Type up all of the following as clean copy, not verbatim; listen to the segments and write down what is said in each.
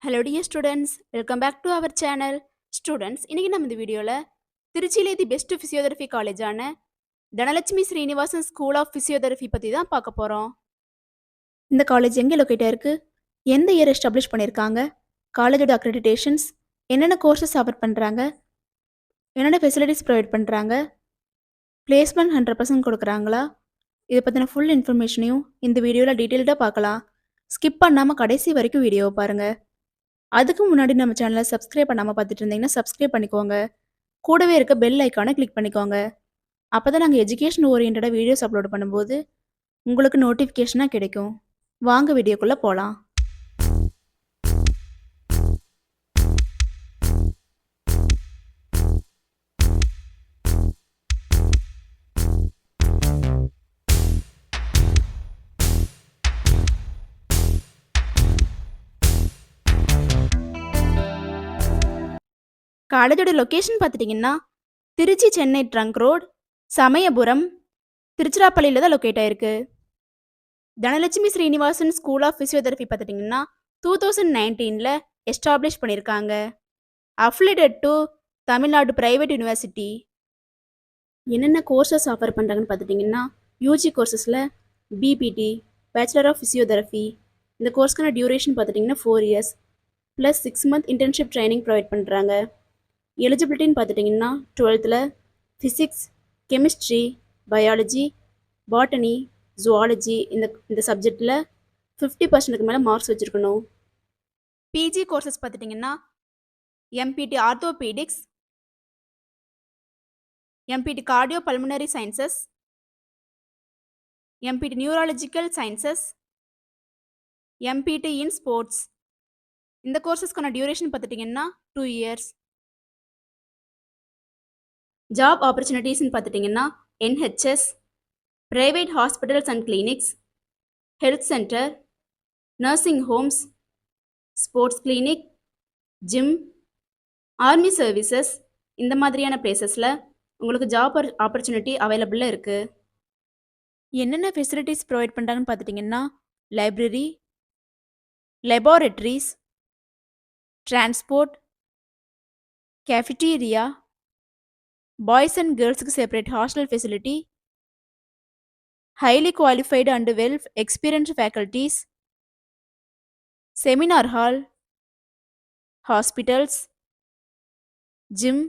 Hello dear students, welcome back to our channel. Students, இன்னைக்கு நம்ம இந்த வீடியோல திருச்சியிலே தி பெஸ்ட் பிசியோதெரபி காலேஜான Dhanalakshmi Srinivasan school of physiotherapy பத்தி தான் பார்க்க போறோம். இந்த காலேஜ் எங்க லொகேட் ஆயிருக்கு, எந்த இயர் எஸ்டாப்ளிஷ் பண்ணியிருக்காங்க, காலேஜோட அக்ரெடிடேஷன்ஸ், என்னென்ன கோர்சஸ் ஆஃபர் பண்றாங்க, என்னென்ன ஃபெசிலிட்டிஸ் ப்ரொவைட் பண்றாங்க, பிளேஸ்மெண்ட் 100% கொடுக்குறாங்களா, இதை பற்றின ஃபுல் இன்ஃபர்மேஷனையும் இந்த வீடியோவில் டீட்டெயில்டாக பார்க்கலாம். ஸ்கிப் பண்ணாமல் கடைசி வரைக்கும் வீடியோவை பாருங்கள். அதுக்கு முன்னாடி நம்ம சேனலை சப்ஸ்கிரைப் பண்ணாமல் பார்த்துட்டு இருந்தீங்கன்னா சப்ஸ்கிரைப் பண்ணிக்கோங்க. கூடவே இருக்க பெல் ஐக்கானை கிளிக் பண்ணிக்கோங்க. அப்போ தான் நாங்கள் எஜுகேஷன் ஓரியன்டாக வீடியோஸ் அப்லோட் பண்ணும்போது உங்களுக்கு நோட்டிஃபிகேஷனாக கிடைக்கும். வாங்க வீடியோக்குள்ளே போகலாம். காலேஜோட லொக்கேஷன் பார்த்துட்டிங்கன்னா திருச்சி சென்னை ட்ரங்க் ரோட், சமயபுரம், திருச்சிராப்பள்ளியில் தான் லொக்கேட் ஆயிருக்கு. Dhanalakshmi Srinivasan school of physiotherapy பார்த்துட்டிங்கன்னா 2019 எஸ்டாப்ளிஷ் பண்ணியிருக்காங்க. Affiliated to Tamil Nadu private university. என்னென்ன கோர்சஸ் ஆஃபர் பண்ணுறாங்கன்னு பார்த்துட்டிங்கன்னா யூஜி கோர்சஸில் பிபிடி, பேச்சுலர் ஆஃப் ஃபிசியோதெரபி, இந்த கோர்ஸ்க்கான டியூரேஷன் பார்த்துட்டிங்கன்னா 4 years plus 6 month internship training provide பண்ணுறாங்க. எலிஜிபிலிட்டின்னு பார்த்துட்டிங்கன்னா 12th physics, chemistry, biology, botany, zoology இந்த சப்ஜெக்டில் 50% மேலே மார்க்ஸ் வச்சுருக்கணும். பிஜி கோர்சஸ் பார்த்துட்டிங்கன்னா MPT orthopaedics, எம்பிடி cardio pulmonary sciences, MPT neurological sciences, MPT in sports. இந்த கோர்சஸ்க்கான டியூரேஷன் பார்த்துட்டிங்கன்னா 2 இயர்ஸ். ஜாப் ஆப்பர்ச்சுனிட்டிஸ்ன்னு பார்த்துட்டிங்கன்னா NHS, private hospitals and clinics, health centre, nursing homes, sports clinic, gym, army services, இந்த மாதிரியான பிளேசஸில் உங்களுக்கு ஜாப் ஆப்பர்ச்சுனிட்டி அவைலபிளாக இருக்குது. என்னென்ன ஃபெசிலிட்டிஸ் ப்ரொவைட் பண்ணுறாங்கன்னு பார்த்துட்டிங்கன்னா library, laboratories, transport, cafeteria, boys and கேர்ள்ஸுக்கு separate hostel facility, highly qualified and well experienced faculties, seminar hall, hospitals, gym,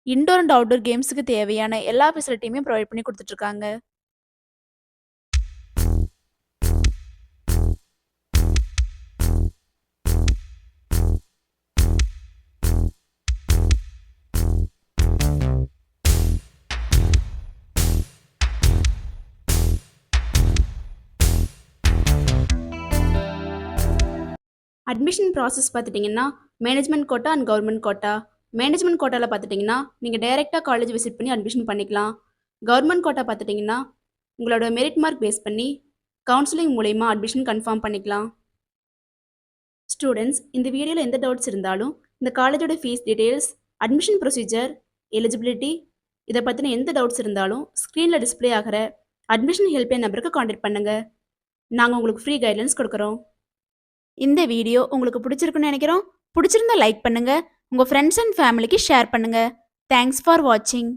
indoor and outdoor கேம்ஸுக்கு தேவையான எல்லா ஃபெசிலிட்டியுமே ப்ரொவைட் பண்ணி கொடுத்துட்ருக்காங்க. அட்மிஷன் ப்ராசஸ் பார்த்துட்டிங்கன்னா management quota and government quota. Management கோட்டாவில் பார்த்துட்டிங்கன்னா நீங்கள் டைரெக்டாக காலேஜ் விசிட் பண்ணி அட்மிஷன் பண்ணிக்கலாம். கவர்மெண்ட் கோட்டா பார்த்துட்டிங்கன்னா உங்களோட மெரிட் மார்க் பேஸ் பண்ணி கவுன்சிலிங் மூலயமா அட்மிஷன் கன்ஃபார்ம் பண்ணிக்கலாம். ஸ்டூடெண்ட்ஸ், இந்த வீடியோவில் எந்த டவுட்ஸ் இருந்தாலும் இந்த காலேஜோட fees details, admission procedure, eligibility, இதை பற்றின எந்த டவுட்ஸ் இருந்தாலும் ஸ்க்ரீனில் டிஸ்பிளே ஆகிற அட்மிஷன் ஹெல்ப்லைன் நம்பருக்கு காண்டாக்ட் பண்ணுங்கள். நாங்கள் உங்களுக்கு ஃப்ரீ கைட்லைன்ஸ் கொடுக்குறோம். இந்த வீடியோ உங்களுக்கு பிடிச்சிருக்குன்னு நினைக்கிறோம். பிடிச்சிருந்தா லைக் பண்ணுங்க, உங்கள் ஃப்ரெண்ட்ஸ் அண்ட் ஃபேமிலிக்கு ஷேர் பண்ணுங்க. தேங்க்ஸ் ஃபார் வாட்சிங்.